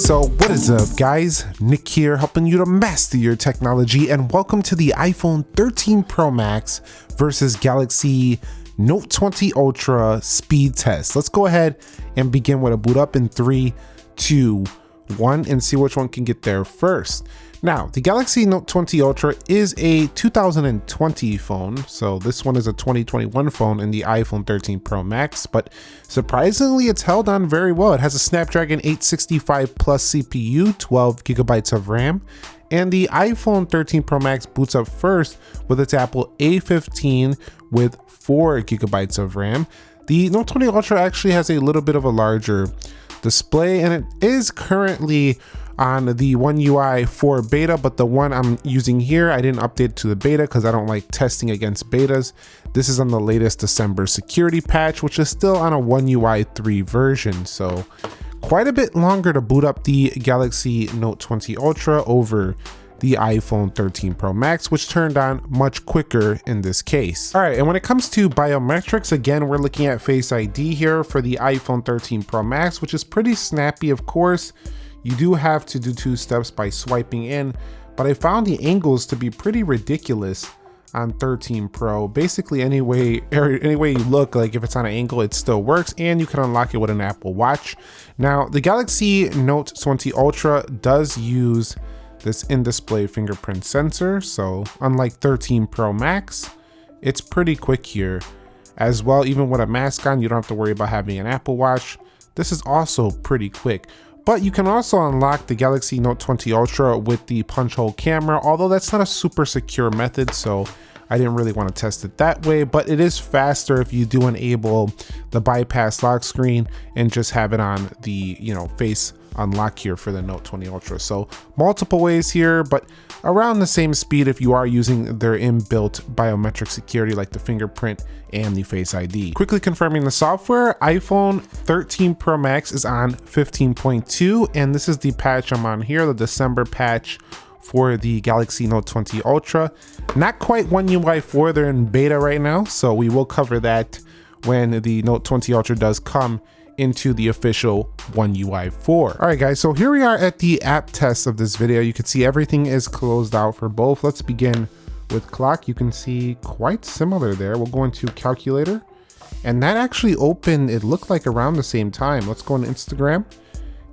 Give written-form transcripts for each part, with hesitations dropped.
So what is up guys, Nick here helping you to master your technology, and welcome to the iPhone 13 Pro Max versus Galaxy Note 20 Ultra speed test. Let's go ahead and begin with a boot up in 3, 2, 1 and see which one can get there first. Now, the Galaxy Note 20 Ultra is a 2020 phone, so this one is a 2021 phone in the iPhone 13 Pro Max, but surprisingly it's held on very well. It has a Snapdragon 865 plus CPU, 12 gigabytes of RAM, and the iPhone 13 Pro Max boots up first with its Apple A15 with 4 gigabytes of RAM. The Note 20 Ultra actually has a little bit of a larger display, and it is currently on the One UI 4 beta, but the one I'm using here, I didn't update to the beta because I don't like testing against betas. This is on the latest December security patch, which is still on a One UI 3 version. So quite a bit longer to boot up the Galaxy Note 20 Ultra over the iPhone 13 Pro Max, which turned on much quicker in this case. All right, and when it comes to biometrics, again, we're looking at Face ID here for the iPhone 13 Pro Max, which is pretty snappy, of course. You do have to do 2 steps by swiping in, but I found the angles to be pretty ridiculous on 13 Pro. Basically, any way you look, like if it's on an angle, it still works, and you can unlock it with an Apple Watch. Now, the Galaxy Note 20 Ultra does use this in-display fingerprint sensor, so unlike 13 Pro Max, it's pretty quick here. As well, even with a mask on, you don't have to worry about having an Apple Watch. This is also pretty quick. But you can also unlock the Galaxy Note 20 Ultra with the punch hole camera, although that's not a super secure method, so I didn't really want to test it that way, but it is faster if you do enable the bypass lock screen and just have it on the, face unlock here for the Note 20 Ultra. So multiple ways here, but around the same speed if you are using their inbuilt biometric security like the fingerprint and the Face ID. Quickly confirming the software, iPhone 13 Pro Max is on 15.2, and this is the patch I'm on here, the December patch for the Galaxy Note 20 Ultra. Not quite One UI 4, they're in beta right now, so we will cover that when the Note 20 Ultra does come into the official One UI 4. All right guys, so here we are at the app test of this video. You can see everything is closed out for both. Let's begin with clock. You can see quite similar there. We'll go into calculator, and that actually opened, it looked like around the same time. Let's go on Instagram,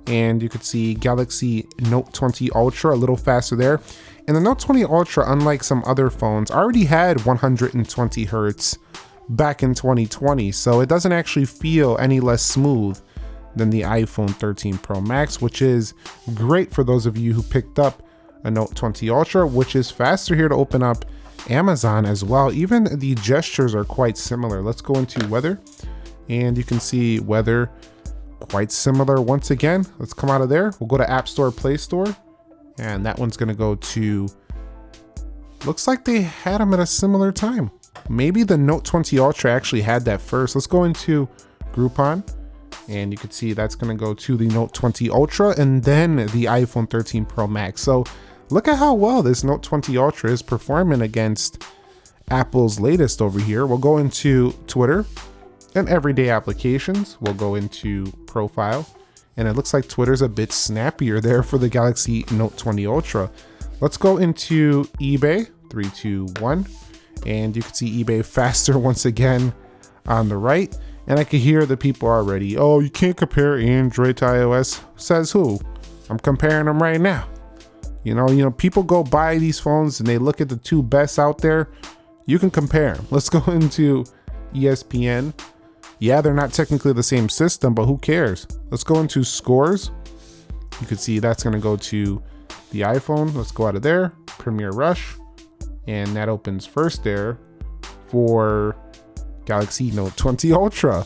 and you could see Galaxy Note 20 Ultra a little faster there. And the Note 20 Ultra, unlike some other phones, already had 120 Hertz back in 2020, so it doesn't actually feel any less smooth than the iPhone 13 Pro Max, which is great for those of you who picked up a Note 20 Ultra, which is faster here to open up Amazon as well. Even the gestures are quite similar. Let's go into weather, and you can see weather quite similar once again. Let's come out of there. We'll go to App Store, Play Store, and that one's gonna go to, looks like they had them at a similar time. Maybe the Note 20 Ultra actually had that first. Let's go into Groupon, and you can see that's gonna go to the Note 20 Ultra and then the iPhone 13 Pro Max. So look at how well this Note 20 Ultra is performing against Apple's latest over here. We'll go into Twitter and everyday applications. We'll go into profile, and it looks like Twitter's a bit snappier there for the Galaxy Note 20 Ultra. Let's go into eBay, 3, 2, 1. And you can see eBay faster once again on the right. And I can hear the people already, oh, you can't compare Android to iOS. Says who? I'm comparing them right now. You know, people go buy these phones and they look at the 2 best out there. You can compare them. Let's go into ESPN. Yeah, they're not technically the same system, but who cares? Let's go into scores. You can see that's gonna go to the iPhone. Let's go out of there, Premier Rush. And that opens first there for Galaxy Note 20 Ultra.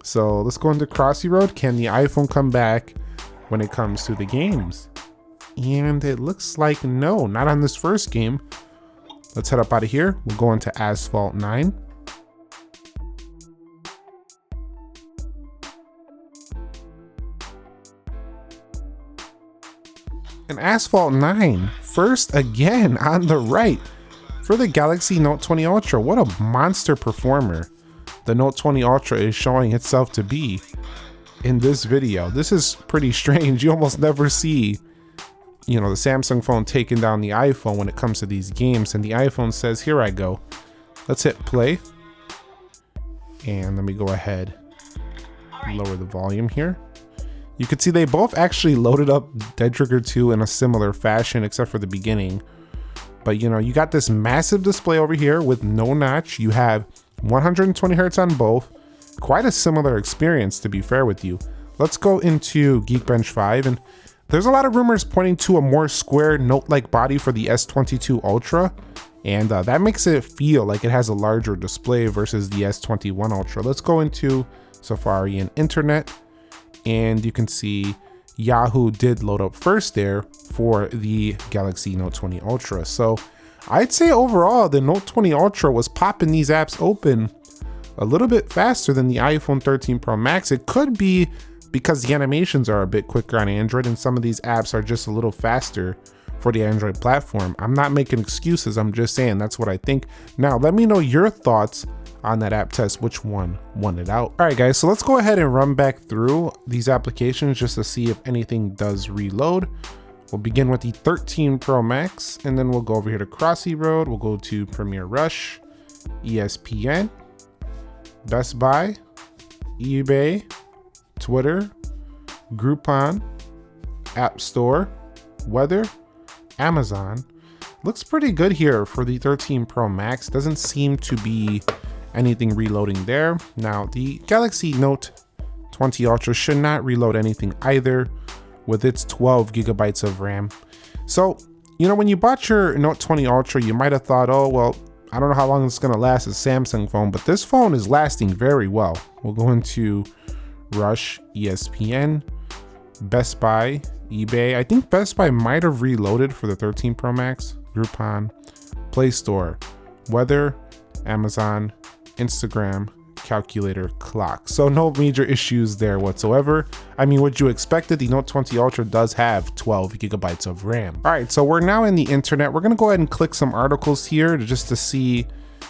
So let's go into Crossy Road. Can the iPhone come back when it comes to the games? And it looks like no, not on this first game. Let's head up out of here. We'll go into Asphalt 9. And Asphalt 9, first again on the right for the Galaxy Note 20 Ultra. What a monster performer the Note 20 Ultra is showing itself to be. in this video. This is pretty strange. You almost never see, you know, the Samsung phone taking down the iPhone when it comes to these games, and the iPhone says, here I go. Let's hit play. And let me go ahead, lower the volume here. You can see they both actually loaded up Dead Trigger 2 in a similar fashion, except for the beginning. But you know, you got this massive display over here with no notch. You have 120 Hz on both. Quite a similar experience, to be fair with you. Let's go into Geekbench 5, and there's a lot of rumors pointing to a more square Note-like body for the S22 Ultra, and that makes it feel like it has a larger display versus the S21 Ultra. Let's go into Safari and Internet, and you can see Yahoo did load up first there for the Galaxy Note 20 Ultra. So I'd say overall the Note 20 Ultra was popping these apps open a little bit faster than the iPhone 13 Pro Max. It could be because the animations are a bit quicker on Android and some of these apps are just a little faster for the Android platform. I'm not making excuses, I'm just saying that's what I think. Now let me know your thoughts on that app test, which one won it out. All right guys, so let's go ahead and run back through these applications just to see if anything does reload. We'll begin with the 13 Pro Max, and then we'll go over here to Crossy Road. We'll go to Premier Rush, ESPN, Best Buy, eBay, Twitter, Groupon, App Store, Weather, Amazon. Looks pretty good here for the 13 Pro Max. Doesn't seem to be anything reloading there. Now the Galaxy Note 20 Ultra should not reload anything either with its 12 gigabytes of RAM. So, you know, when you bought your Note 20 Ultra, you might have thought, oh, well, I don't know how long it's gonna last as a Samsung phone, but this phone is lasting very well. We'll go into Rush, ESPN, Best Buy, eBay. I think Best Buy might have reloaded for the 13 Pro Max, Groupon, Play Store, Weather, Amazon, Instagram, calculator, clock. So no major issues there whatsoever. I mean, what you expected, the Note 20 Ultra does have 12 gigabytes of RAM. All right, so we're now in the internet. We're gonna go ahead and click some articles here just to see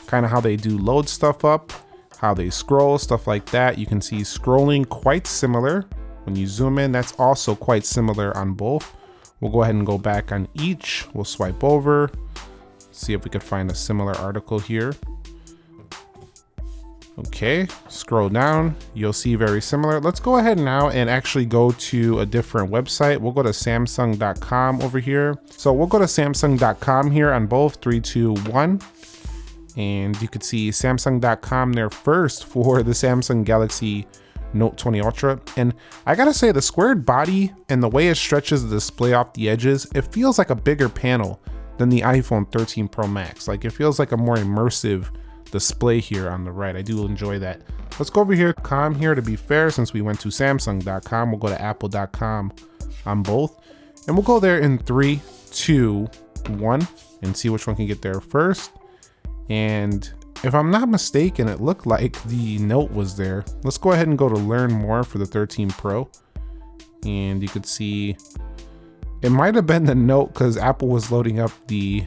kind of how they do load stuff up, how they scroll, stuff like that. You can see scrolling quite similar. When you zoom in, that's also quite similar on both. We'll go ahead and go back on each. We'll swipe over, see if we could find a similar article here. Okay, scroll down, you'll see very similar. Let's go ahead now and actually go to a different website. We'll go to Samsung.com over here. So we'll go to Samsung.com here on both, 3, 2, 1. And you can see Samsung.com there first for the Samsung Galaxy Note 20 Ultra. And I gotta say, the squared body and the way it stretches the display off the edges, it feels like a bigger panel than the iPhone 13 Pro Max. Like, it feels like a more immersive display here on the right. I do enjoy that. Let's go over here, com here, to be fair, since we went to Samsung.com. We'll go to Apple.com on both. And we'll go there in 3, 2, 1 and see which one can get there first. And if I'm not mistaken, it looked like the Note was there. Let's go ahead and go to learn more for the 13 Pro. And you could see it might have been the Note because Apple was loading up the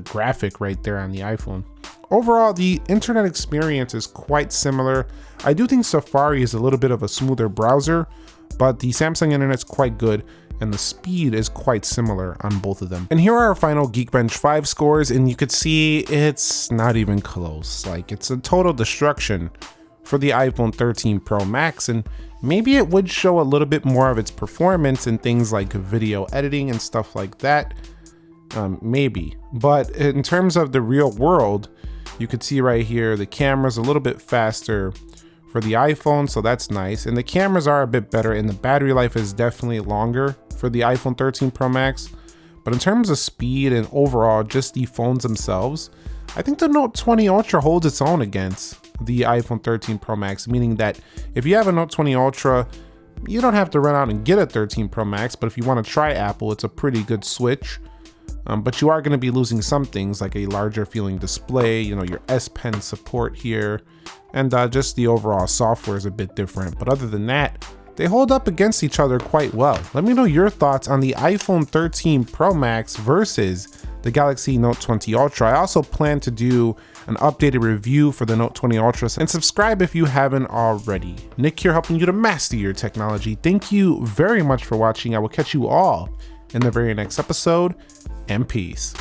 graphic right there on the iPhone. Overall, the internet experience is quite similar. I do think Safari is a little bit of a smoother browser, but the Samsung internet's quite good and the speed is quite similar on both of them. And here are our final Geekbench 5 scores, and you could see it's not even close. Like, it's a total destruction for the iPhone 13 Pro Max, and maybe it would show a little bit more of its performance in things like video editing and stuff like that. Maybe, but in terms of the real world, you could see right here, the camera's a little bit faster for the iPhone, so that's nice. And the cameras are a bit better and the battery life is definitely longer for the iPhone 13 Pro Max. But in terms of speed and overall, just the phones themselves, I think the Note 20 Ultra holds its own against the iPhone 13 Pro Max, meaning that if you have a Note 20 Ultra, you don't have to run out and get a 13 Pro Max, but if you want to try Apple, it's a pretty good switch. But you are going to be losing some things like a larger feeling display, you know, your S Pen support here, and just the overall software is a bit different. But other than that, they hold up against each other quite well. Let me know your thoughts on the iPhone 13 Pro Max versus the Galaxy Note 20 Ultra. I also plan to do an updated review for the Note 20 Ultra, and subscribe if you haven't already. Nick here, helping you to master your technology. Thank you very much for watching. I will catch you all in the very next episode, and peace.